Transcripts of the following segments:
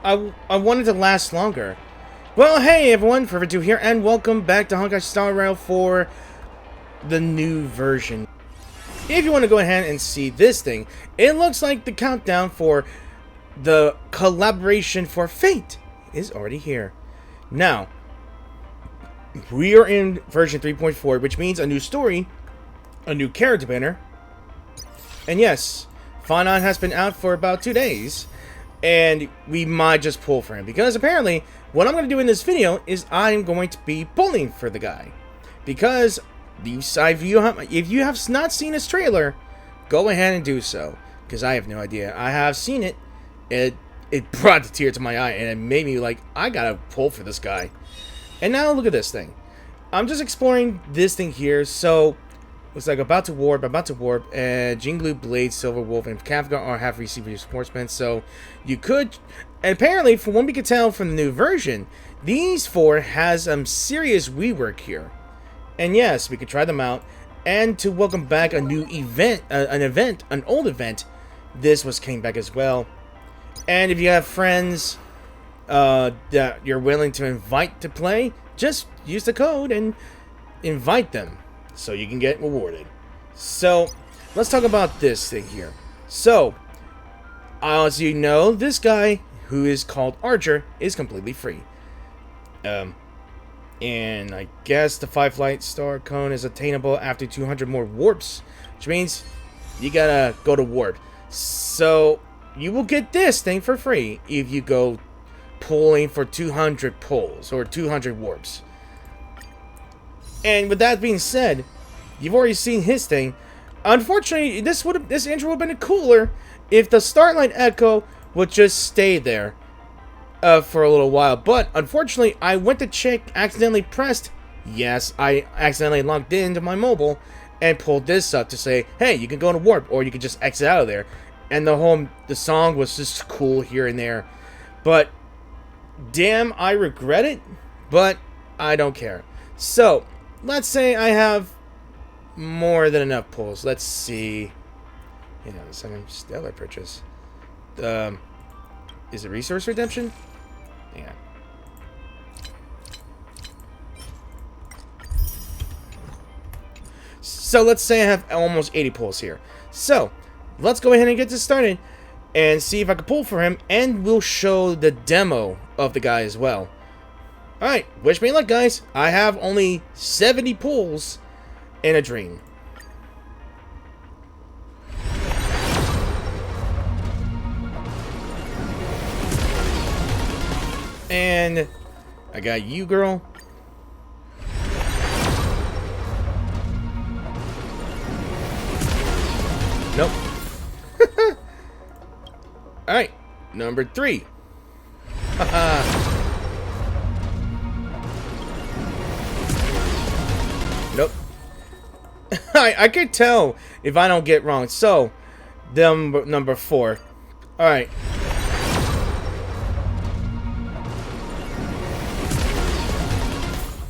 I wanted to last longer. Well, hey everyone, Forever2 here, and welcome back to Honkai Star Rail for the new version. If you want to go ahead and see this thing, it looks like the countdown for the collaboration for Fate is already here. Now, we are in version 3.4, which means a new story, a new character banner, and yes, Phainon has been out for about 2 days, and we might just pull for him, because apparently, what I'm going to do in this video is I'm going to be pulling for the guy. Because, if you have not seen his trailer, go ahead and do so, because I have no idea. I have seen it, it brought the tear to my eye, and it made me like, I gotta pull for this guy. And now look at this thing. I'm just exploring this thing here, so looks like about to warp, and Jinglu, Blade, Silver Wolf, and Kafka are have received your sportsmen, so you could, and apparently, from what we could tell from the new version, these four has some serious rework here. And yes, we could try them out, and to welcome back a new event, an old event, this came back as well. And if you have friends that you're willing to invite to play, just use the code and invite them so you can get rewarded. So let's talk about this thing here. So as you know, this guy who is called Archer is completely free. And I guess the 5 light star cone is attainable after 200 more warps, which means you gotta go to warp. So you will get this thing for free if you go pulling for 200 pulls or 200 warps. And with that being said, you've already seen his thing. Unfortunately, this intro would have been cooler if the Starlight Echo would just stay there for a little while. But unfortunately, I went to check, accidentally pressed, yes, I accidentally logged into my mobile and pulled this up to say, hey, you can go to warp, or you can just exit out of there. And the song was just cool here and there. But damn, I regret it, but I don't care. So let's say I have more than enough pulls. Let's see. You know, second stellar purchase. Is it resource redemption? Yeah. So let's say I have almost 80 pulls here. So let's go ahead and get this started and see if I can pull for him, and we'll show the demo of the guy as well. Alright, wish me luck, guys. I have only 70 pulls in a dream. And I got you, girl. Nope. Alright, number 3. Nope. I could tell if I don't get wrong. So, number 4. Alright.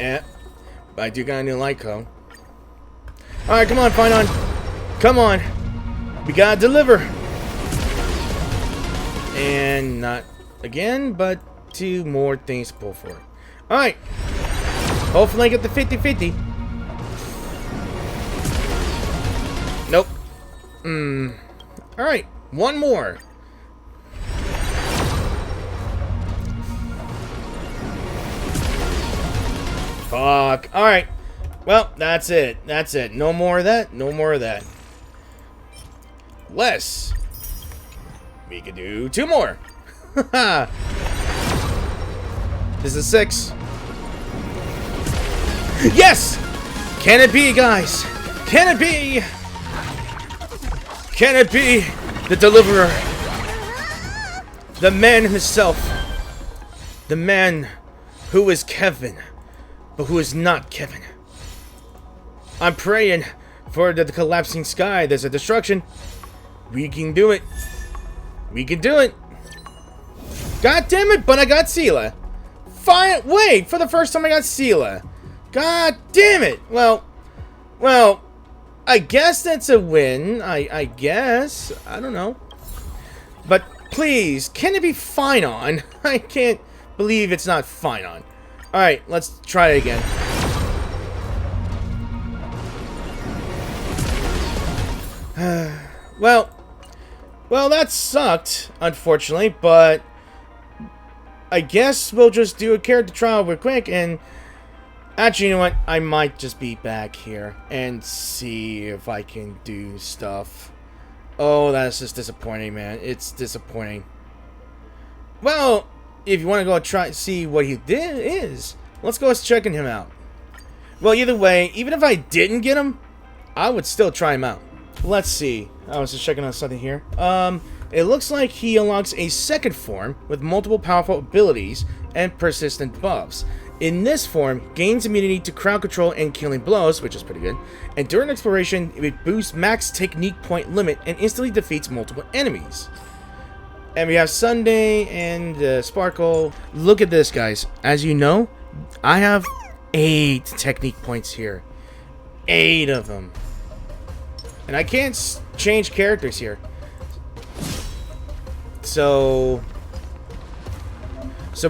Yeah. I do got a new light cone. Alright, come on, Phainon. Come on. We gotta deliver. And not again, but 2 more things to pull for. Alright. Hopefully I get the 50-50. Nope. Alright. 1 more. Fuck. Alright. Well, that's it. That's it. No more of that. No more of that. Less. We could do 2 more. This is 6. Yes! Can it be, guys? Can it be? Can it be the deliverer? The man himself. The man who is Kevin, but who is not Kevin. I'm praying for the collapsing sky. There's a destruction. We can do it. We can do it. God damn it, but I got Sela. Fine. Wait, for the first time I got Sela. God damn it. Well, I guess that's a win. I guess. I don't know. But Please, can it be Phainon? I can't believe it's not Phainon. Alright, let's try it again. Well, that sucked, unfortunately, but I guess we'll just do a character trial real quick, and actually, you know what? I might just be back here and see if I can do stuff. Oh, that's just disappointing, man. It's disappointing. Well, if you want to go try see what he is, let's go checking him out. Well, either way, even if I didn't get him, I would still try him out. Let's see. I was just checking on something here. It looks like he unlocks a second form with multiple powerful abilities and persistent buffs. In this form, gains immunity to crowd control and killing blows, which is pretty good. And during exploration, it boosts max technique point limit and instantly defeats multiple enemies. And we have Sunday and Sparkle. Look at this, guys. As you know, I have 8 technique points here. 8 of them. And I can't change characters here. So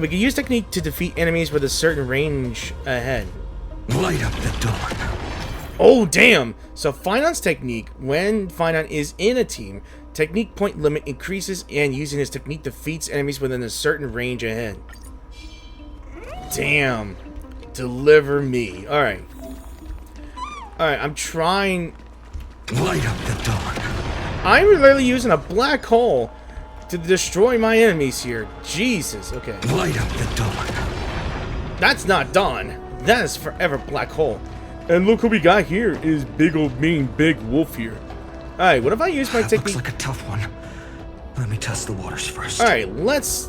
we can use technique to defeat enemies with a certain range ahead. Light up the dawn. Oh, damn! So Phainon's technique, when Phainon is in a team, technique point limit increases and using his technique defeats enemies within a certain range ahead. Damn. Deliver me. Alright. Alright, I'm trying... Light up the dawn. I'm literally using a black hole to destroy my enemies here. Jesus, okay. Light up the dawn. That's not dawn. That is forever black hole. And look who we got here is big old mean big wolf here. Alright, what if I use my technique? Looks like a tough one. Let me test the waters first. Alright, let's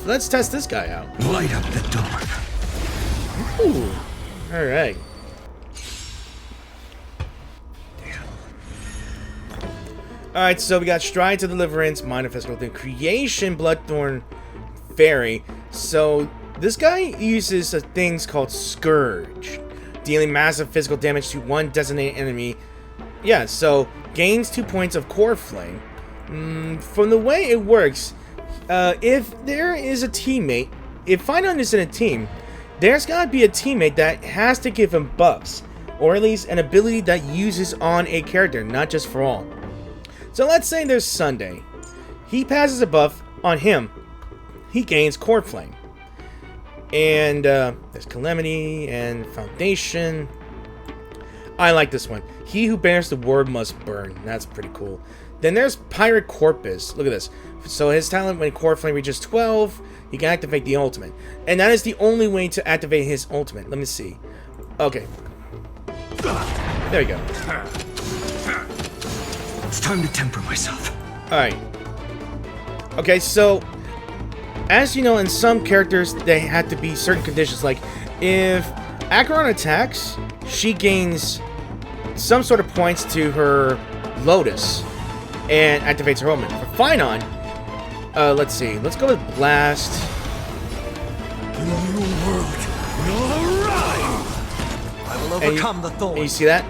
test this guy out. Light up the dawn. Ooh. Alright. Alright, so we got Stride to Deliverance, Mind of Physical Thing, Creation, Bloodthorn, Fairy. So this guy uses things called Scourge, dealing massive physical damage to one designated enemy. Yeah, so gains 2 points of Core Flame. From the way it works, if there is a teammate, if Phainon is in a team, there's gotta be a teammate that has to give him buffs, or at least an ability that uses on a character, not just for all. So let's say there's Sunday. He passes a buff on him. He gains Core Flame. And there's Calamity and Foundation. I like this one. He who bears the word must burn. That's pretty cool. Then there's Pirate Corpus. Look at this. So his talent, when Core Flame reaches 12, he can activate the ultimate. And that is the only way to activate his ultimate. Let me see. Okay. There you go. It's time to temper myself. Alright. Okay, so as you know, in some characters, they have to be certain conditions. Like, if Acheron attacks, she gains some sort of points to her Lotus and activates her ultimate. For Phainon, let's see. Let's go with Blast. The new world will arrive. I will overcome the thorn. And you see that?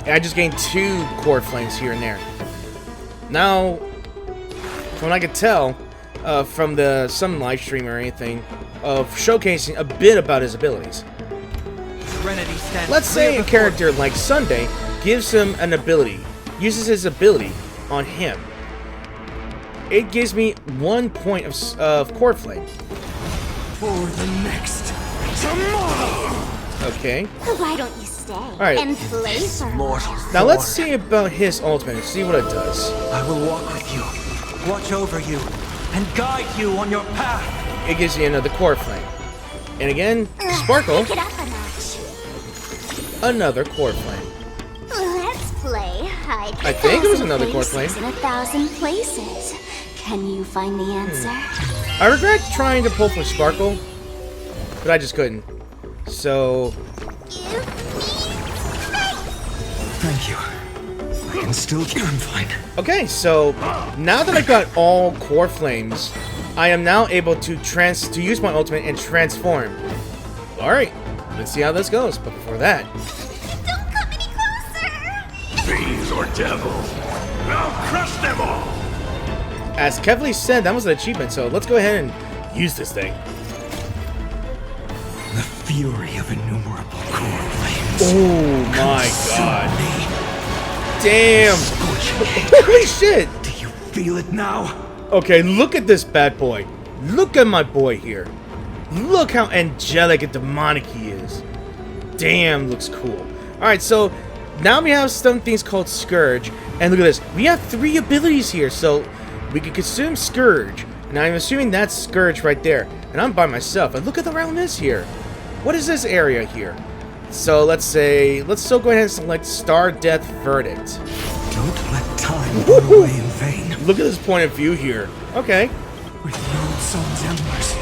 I just gained 2 Core Flames here and there. Now, from what I could tell, from some live stream or anything, of showcasing a bit about his abilities. Let's say a character like Sunday gives him an ability, uses his ability on him. It gives me 1 point of Core Flame. For the next tomorrow. Okay. Why don't you stay and play for Mortal. Now let's see about his ultimate and see what it does. I will walk with you, watch over you, and guide you on your path. It gives you another Core Flame. And again, Sparkle, Pick it up a notch. another Core Flame. Let's play hide. I think it was another Core Flame. In 1,000 places. Can you find the answer? I regret trying to pull for Sparkle, but I just couldn't. So... Thank you. I can still... I'm fine. Okay, so now that I've got all Core Flames, I am now able to use my ultimate and transform. Alright, let's see how this goes, but before that... Don't come any closer! Fiends or devils, I'll crush them all! As Kevly said, that was an achievement, so let's go ahead and use this thing. The fury of innumerable core flames. Oh my god. Me. Damn. Holy shit. Do you feel it now? Okay, look at this bad boy. Look at my boy here. Look how angelic and demonic he is. Damn, looks cool. Alright, so now we have some things called Scourge. And look at this. We have 3 abilities here, so we can consume Scourge. And I'm assuming that's Scourge right there. And I'm by myself. And look at the realm is here. What is this area here? So let's still go ahead and select Star Death Verdict. Don't let time go away in vain. Look at this point of view here. Okay. With the old sun's embers,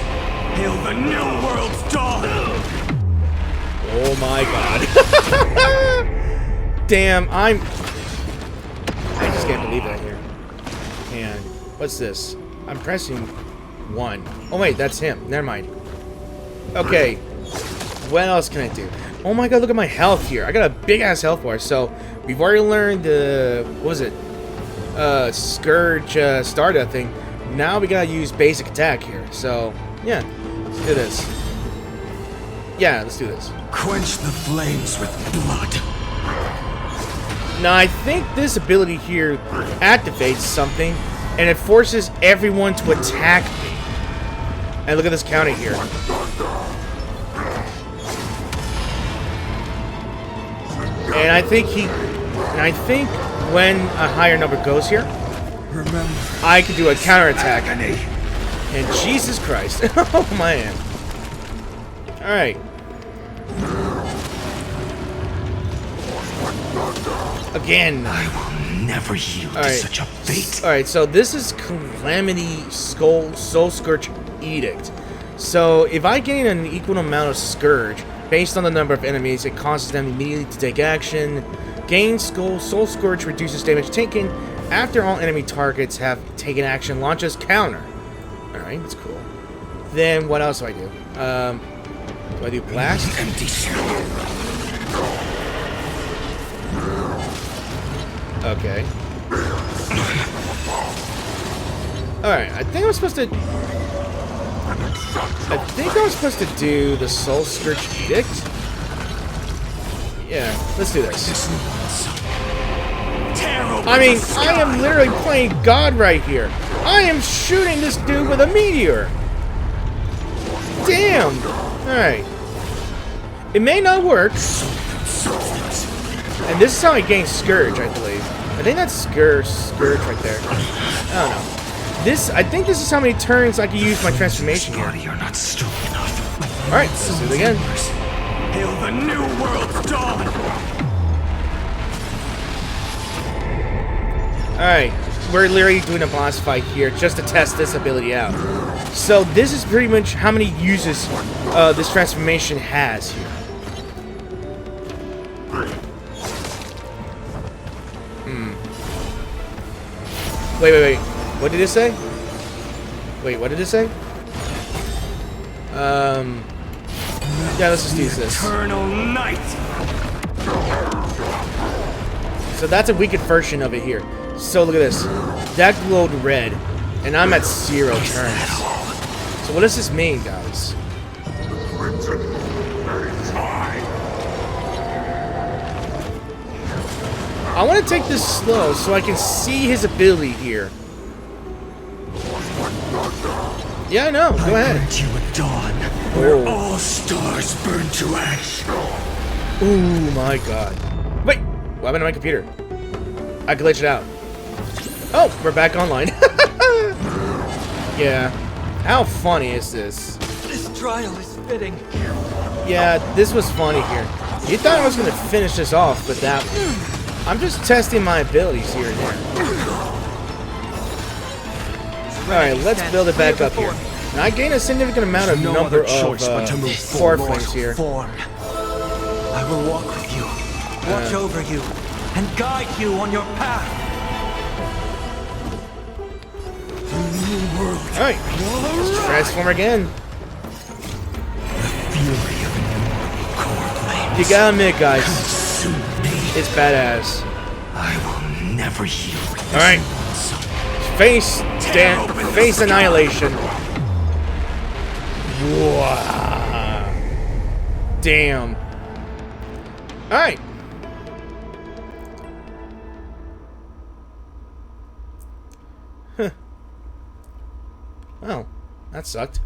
hail the new world's dawn. Oh my god. Damn, I just can't believe that here. And what's this? I'm pressing 1. Oh wait, that's him. Never mind. Okay. What else can I do? Oh my god, look at my health here. I got a big ass health bar. So we've already learned what was it? Scourge Star Death thing. Now we gotta use basic attack here. So yeah, let's do this. Yeah, let's do this. Quench the flames with blood. Now I think this ability here activates something, and it forces everyone to attack me. And look at this counter here. And I think when a higher number goes here, Remember, I can do a counterattack. agony. And Jesus Christ. Oh man. Alright. Again. I will never yield to such a fate. Alright, so this is Calamity Soul Scourge Edict. So if I gain an equal amount of Scourge, based on the number of enemies, it causes them immediately to take action. Gain Soul Scourge reduces damage taken after all enemy targets have taken action. Launches counter. Alright, that's cool. Then what else do I do? Do I do blast? Empty shell. Okay. Alright, I think I was supposed to do the Soul Scourge Edict. Yeah, let's do this. I mean, I am literally playing God right here. I am shooting this dude with a meteor. Damn. Alright. It may not work. And this is how I gain Scourge, I believe. I think that's Scourge right there. I don't know. I think this is how many turns I can use my transformation here. You're not strong enough. Alright, let's do it again. Hail the new world's dawn. Alright, we're literally doing a boss fight here just to test this ability out. So this is pretty much how many uses this transformation has here. Wait. What did it say? Wait, what did it say? Yeah, let's just use this. Eternal night. So that's a weakened version of it here. So look at this. That glowed red, and I'm at 0 turns. So what does this mean, guys? I want to take this slow so I can see his ability here. Yeah, I know. Go ahead. I you at dawn, where all stars burn to ash. Oh my god. Wait, what happened to my computer? I glitched out. Oh, we're back online. Yeah. How funny is this? This trial is fitting. Yeah, this was funny here. You thought I was going to finish this off, but that... I'm just testing my abilities here and there. Alright, let's build it back up here. Now I gain a significant amount of number of core flames here. I will walk with you, watch over you, and guide you on your path. Alright, let's transform again. You gotta admit, guys, it's badass. I will never yield. Alright, face annihilation. Wow. Damn. Alright. Huh. Well, that sucked.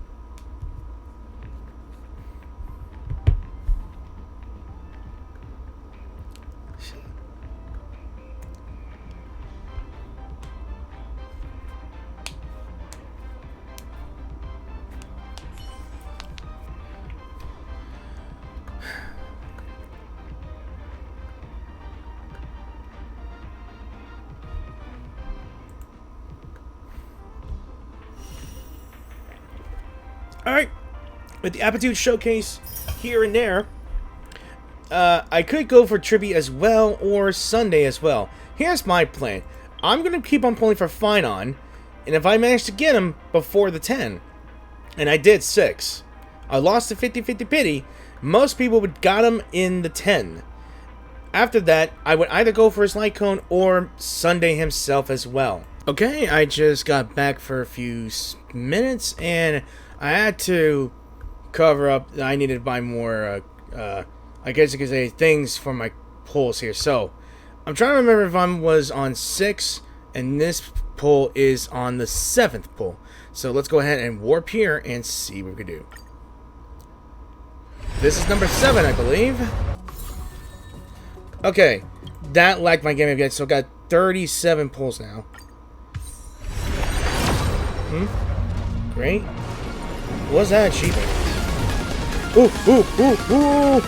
Alright, with the Aptitude Showcase here and there, I could go for Tribute as well, or Sunday as well. Here's my plan. I'm going to keep on pulling for Phainon, and if I manage to get him before the 10, and I did 6, I lost the 50-50 pity, most people would got him in the 10. After that, I would either go for his Light Cone or Sunday himself as well. Okay, I just got back for a few minutes, and I had to cover up. I needed to buy more, I guess you could say, things for my pulls here. So, I'm trying to remember if I was on 6, and this pull is on the 7th pull. So, let's go ahead and warp here and see what we can do. This is number 7, I believe. Okay, that lagged my game again, so I got 37 pulls now. Great. What's that achievement? Ooh, ooh, ooh, ooh!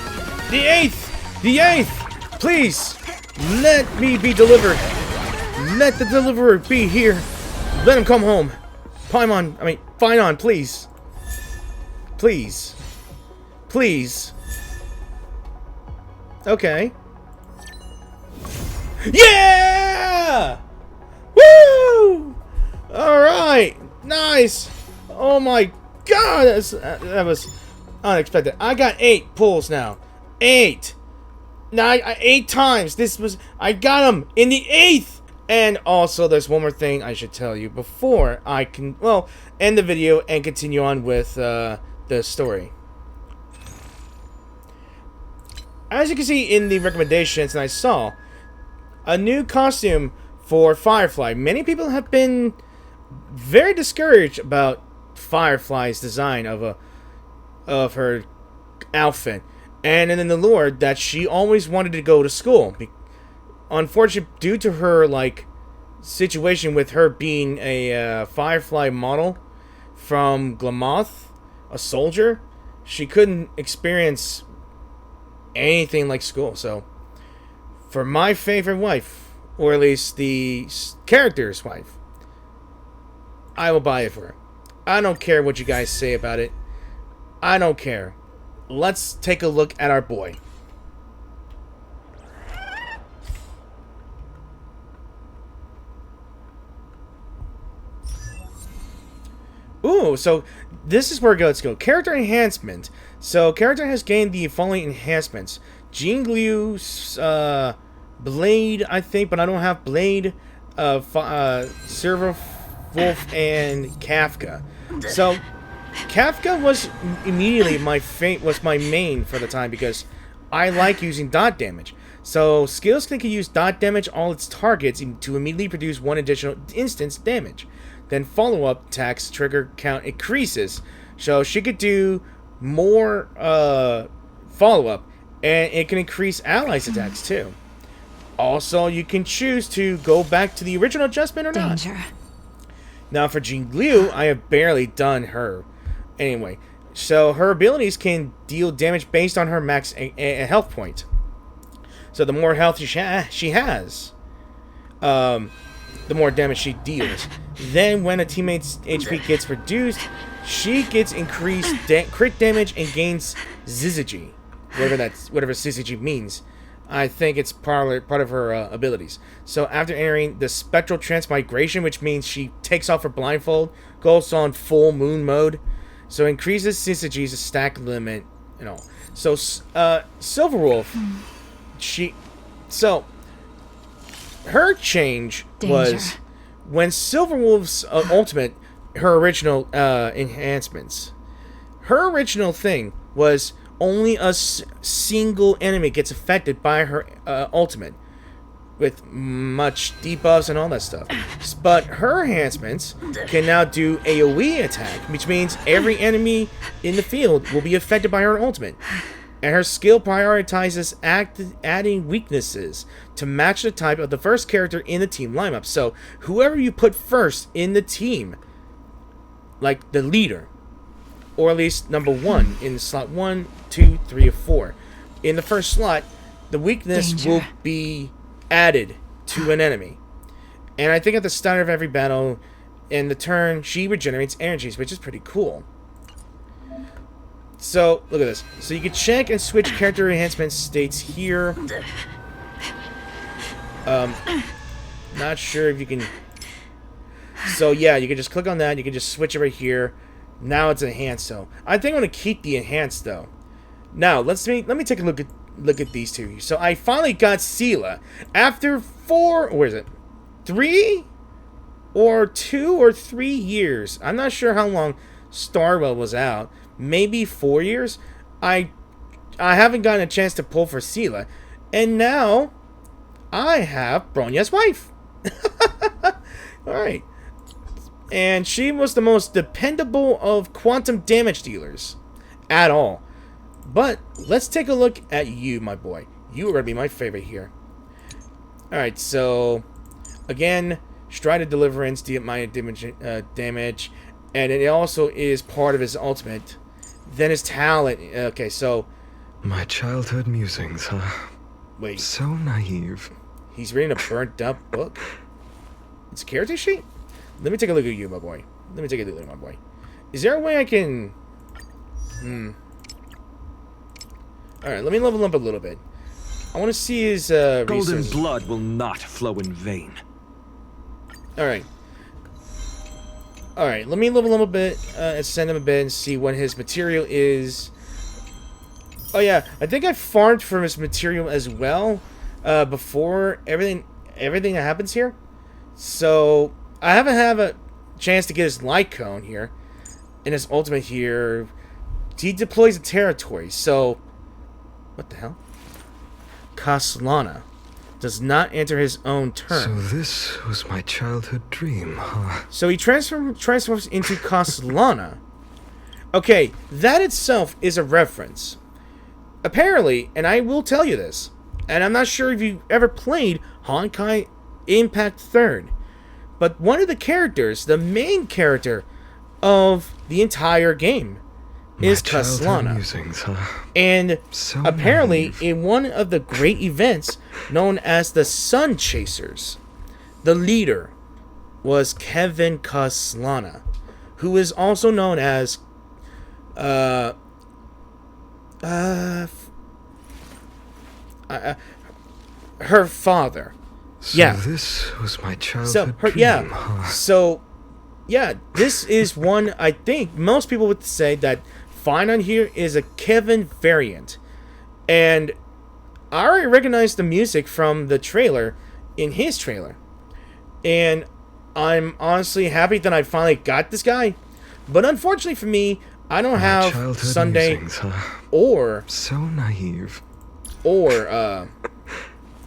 The 8th! The 8th! Please! Let me be delivered! Let the deliverer be here! Let him come home! Phainon, please! Please. Please. Okay. Yeah! Woo! Alright! Nice! Oh my God, that was unexpected. I got 8 pulls now. 8. Now, 8 times. I got him in the 8th. And also, there's one more thing I should tell you before I can, well, end the video and continue on with the story. As you can see in the recommendations, and I saw a new costume for Firefly. Many people have been very discouraged about Firefly's design of her outfit, and in the lore that she always wanted to go to school. Unfortunately, due to her situation with her being a Firefly model from Glamoth, a soldier, she couldn't experience anything like school. So, for my favorite wife, or at least the character's wife, I will buy it for her. I don't care what you guys say about it. I don't care. Let's take a look at our boy. Ooh, so this is where let's go. Character enhancement. So, character has gained the following enhancements. Jean Liu's Blade, I think, but I don't have Blade, Server Wolf, and Kafka. So, Kafka was immediately my main for the time because I like using dot damage. So, skills can use dot damage all its targets to immediately produce 1 additional instance damage. Then follow-up attacks trigger count increases, so she could do more follow-up, and it can increase allies' attacks too. Also, you can choose to go back to the original adjustment or not. Now for Jean Liu, I have barely done her. Anyway, so her abilities can deal damage based on her max health point. So the more health she has, the more damage she deals. Then when a teammate's HP gets reduced, she gets increased crit damage and gains Syzygy. Whatever Syzygy means. I think it's part of her abilities. So after entering the Spectral Transmigration, which means she takes off her blindfold, goes on full moon mode, so increases Syzygy's stack limit and all. So Silverwolf, her change when Silverwolf's ultimate, her original enhancements, her original thing was only a single enemy gets affected by her ultimate, with much debuffs and all that stuff. But her enhancements can now do AoE attack, which means every enemy in the field will be affected by her ultimate. And her skill prioritizes adding weaknesses to match the type of the first character in the team lineup. So whoever you put first in the team, like the leader, or at least number 1 in slot 1, 2, 3, or 4, in the first slot, the weakness will be added to an enemy. And I think at the start of every battle, in the turn, she regenerates energies, which is pretty cool. So, look at this. So you can check and switch character enhancement states here. Not sure if you can... So yeah, you can just click on that, you can just switch it right here. Now it's enhanced, though. I think I'm going to keep the enhanced, though. Now, let me take a look at these two. So I finally got Sela after 3 or 2 or 3 years. I'm not sure how long Starwell was out. Maybe 4 years. I haven't gotten a chance to pull for Sela, and now I have Bronya's wife. All right, and she was the most dependable of quantum damage dealers at all. But let's take a look at you, my boy. You are going to be my favorite here. Alright, so again, Stride of Deliverance, minus damage, and it also is part of his ultimate. Then his talent. Okay, so... My childhood musings, huh? Wait. So naive. He's reading a burnt up book? It's a character sheet? Let me take a look at you, my boy. Let me take a look at my boy. Is there a way I can... Alright, let me level up a little bit. I want to see his Golden resources. blood will not flow in vain. Alright. Alright, let me level him a bit, ascend him a bit, and see what his material is. Oh yeah, I think I farmed for his material as well, before everything that happens here. So, I haven't had a chance to get his light cone here, and his ultimate here. He deploys a territory, so... What the hell? Kaslana does not enter his own turn. So this was my childhood dream, huh? So he transforms into Kaslana. Okay, that itself is a reference. Apparently, and I will tell you this, and I'm not sure if you ever played Honkai Impact 3rd, but one of the characters, the main character of the entire game, is Kaslana. Musings, huh? And So apparently, naive. in one of the great events known as the Sun Chasers, the leader was Kevin Kaslana, who is also known as her father. So Yeah. this was my So childhood her, dream, yeah. huh? So yeah, this is one I think most people would say that Phainon here is a Kevin variant. And I already recognized the music from the trailer in his trailer. And I'm honestly happy that I finally got this guy. But unfortunately for me, I don't My have childhood Sunday musings, huh? or So naive.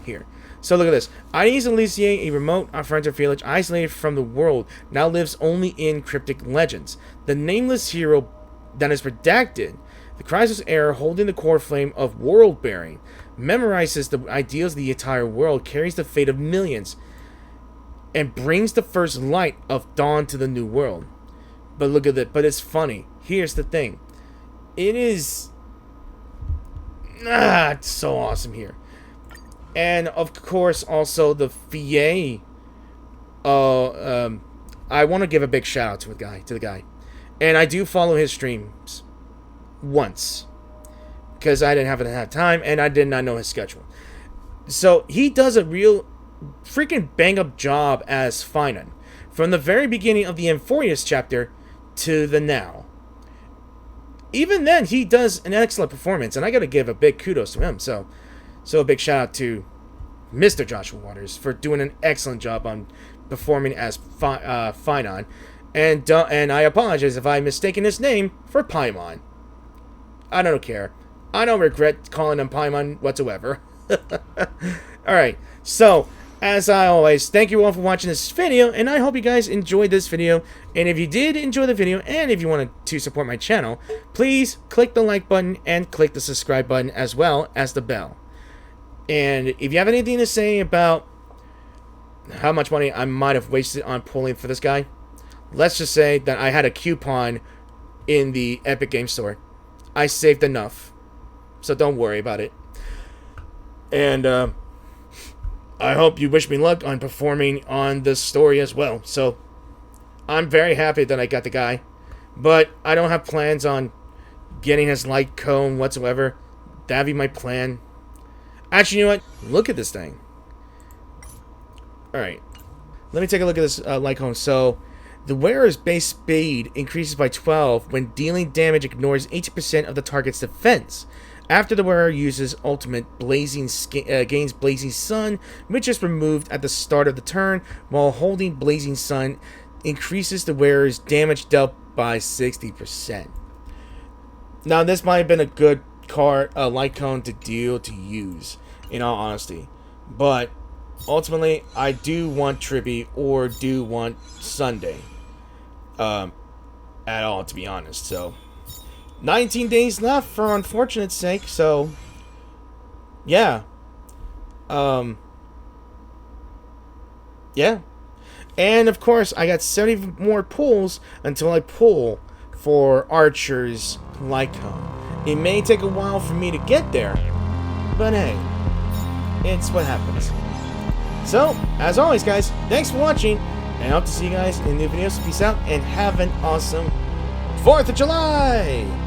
here. So look at this. Ines Elysiae, a remote frontier village isolated from the world, now lives only in cryptic legends. The nameless hero that is redacted, the crisis heir holding the core flame of world bearing, memorizes the ideals of the entire world, carries the fate of millions, and brings the first light of dawn to the new world. But look at it. But it's funny. Here's the thing. It is... it's so awesome here. And, of course, also the VA. I want to give a big shout out to the guy. And I do follow his streams once. Because I didn't have enough time, and I did not know his schedule. So, he does a real freaking bang-up job as Phainon. From the very beginning of the Euphorius chapter to the now. Even then, he does an excellent performance, and I gotta give a big kudos to him. So a big shout out to Mr. Joshua Waters for doing an excellent job on performing as Phainon, and I apologize if I'm mistaken his name for Paimon. I don't care. I don't regret calling him Paimon whatsoever. Alright, so, as I always, thank you all for watching this video, and I hope you guys enjoyed this video. And if you did enjoy the video, and if you wanted to support my channel, please click the like button and click the subscribe button as well as the bell. And if you have anything to say about how much money I might have wasted on pulling for this guy, let's just say that I had a coupon in the Epic Game Store. I saved enough, so don't worry about it. And I hope you wish me luck on performing on this story as well. So I'm very happy that I got the guy, but I don't have plans on getting his light cone whatsoever. That'd be my plan. Actually, you know what? Look at this thing. Alright. Let me take a look at this light cone. So, the wearer's base speed increases by 12 when dealing damage ignores 80% of the target's defense. After the wearer uses ultimate, gains Blazing Sun, which is removed at the start of the turn, while holding Blazing Sun increases the wearer's damage dealt by 60%. Now, this might have been a good light cone to use, in all honesty. But, ultimately, I do want Tribby or do want Sunday. At all, to be honest. So, 19 days left for unfortunate sake, so yeah. Yeah. And of course, I got 70 more pulls until I pull for Archer's light cone. It may take a while for me to get there, but hey, it's what happens. So, as always, guys, thanks for watching, and I hope to see you guys in new videos. Peace out, and have an awesome 4th of July!